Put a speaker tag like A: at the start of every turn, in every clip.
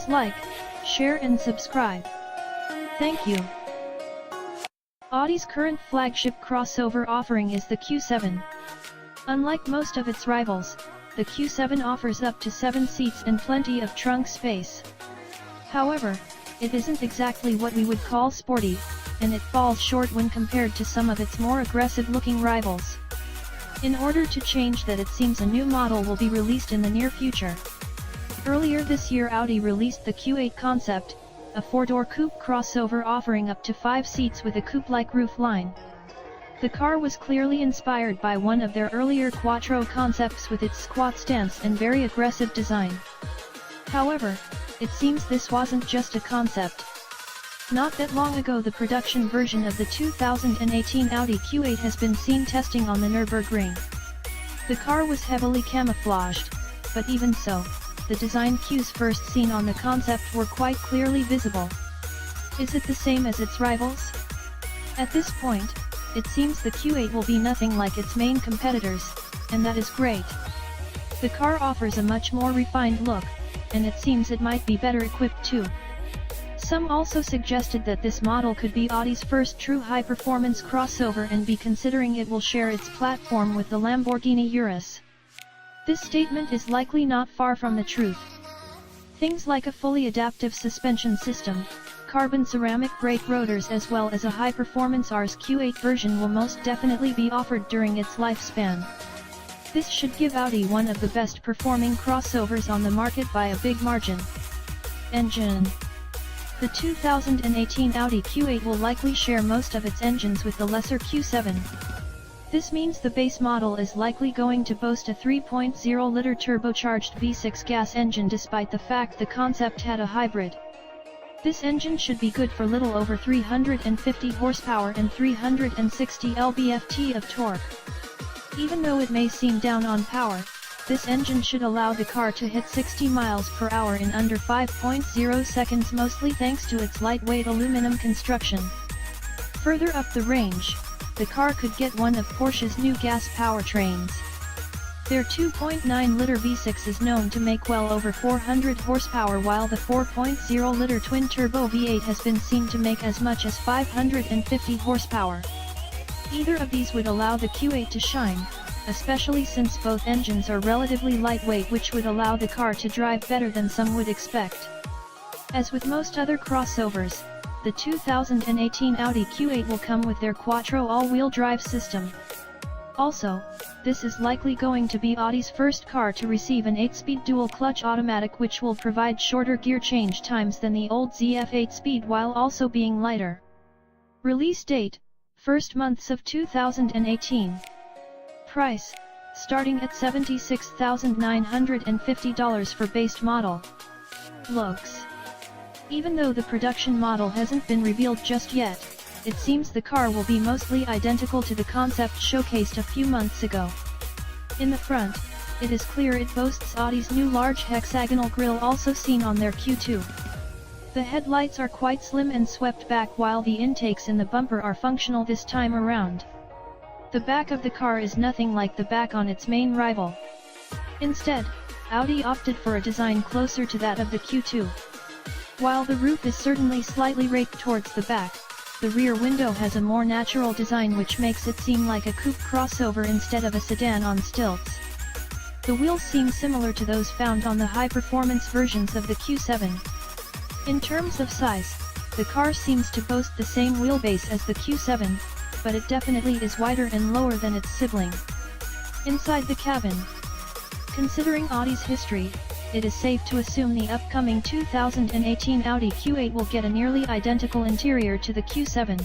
A: Please like, share and subscribe. Thank you. Audi's current flagship crossover offering is the Q7. Unlike most of its rivals, the Q7 offers up to 7 seats and plenty of trunk space. However, it isn't exactly what we would call sporty, and it falls short when compared to some of its more aggressive-looking rivals. In order to change that, it seems a new model will be released in the near future. Earlier this year, Audi released the Q8 concept, a 4-door coupe crossover offering up to 5 seats with a coupe-like roofline. The car was clearly inspired by one of their earlier Quattro concepts with its squat stance and very aggressive design. However, it seems this wasn't just a concept. Not that long ago, the production version of the 2018 Audi Q8 has been seen testing on the Nürburgring. The car was heavily camouflaged, but even so, the design cues first seen on the concept were quite clearly visible. Is it the same as its rivals? At this point, it seems the Q8 will be nothing like its main competitors, and that is great. The car offers a much more refined look, and it seems it might be better equipped too. Some also suggested that this model could be Audi's first true high-performance crossover and be considering it will share its platform with the Lamborghini Urus. This statement is likely not far from the truth. Things like a fully adaptive suspension system, carbon ceramic brake rotors as well as a high-performance RS Q8 version will most definitely be offered during its lifespan. This should give Audi one of the best performing crossovers on the market by a big margin. Engine. The 2018 Audi Q8 will likely share most of its engines with the lesser Q7. This means the base model is likely going to boast a 3.0-liter turbocharged V6 gas engine despite the fact the concept had a hybrid. This engine should be good for little over 350 horsepower and 360 lb-ft of torque. Even though it may seem down on power, this engine should allow the car to hit 60 miles per hour in under 5.0 seconds, mostly thanks to its lightweight aluminum construction. Further up the range, the car could get one of Porsche's new gas powertrains. Their 2.9-liter V6 is known to make well over 400 horsepower, while the 4.0-liter twin-turbo V8 has been seen to make as much as 550 horsepower. Either of these would allow the Q8 to shine, especially since both engines are relatively lightweight, which would allow the car to drive better than some would expect. As with most other crossovers, the 2018 Audi Q8 will come with their Quattro all-wheel drive system. Also, this is likely going to be Audi's first car to receive an 8-speed dual-clutch automatic, which will provide shorter gear change times than the old ZF 8-speed while also being lighter. Release date: first months of 2018. Price: starting at $76,950 for base model. Looks. Even though the production model hasn't been revealed just yet, it seems the car will be mostly identical to the concept showcased a few months ago. In the front, it is clear it boasts Audi's new large hexagonal grille, also seen on their Q2. The headlights are quite slim and swept back, while the intakes in the bumper are functional this time around. The back of the car is nothing like the back on its main rival. Instead, Audi opted for a design closer to that of the Q2. While the roof is certainly slightly raked towards the back, the rear window has a more natural design which makes it seem like a coupe crossover instead of a sedan on stilts. The wheels seem similar to those found on the high-performance versions of the Q7. In terms of size, the car seems to boast the same wheelbase as the Q7, but it definitely is wider and lower than its sibling. Inside the cabin. Considering Audi's history, it is safe to assume the upcoming 2018 Audi Q8 will get a nearly identical interior to the Q7.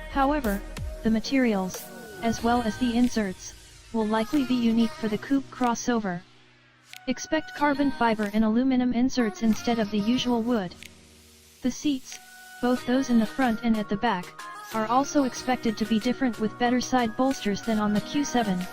A: However, the materials, as well as the inserts, will likely be unique for the coupe crossover. Expect carbon fiber and aluminum inserts instead of the usual wood. The seats, both those in the front and at the back, are also expected to be different, with better side bolsters than on the Q7.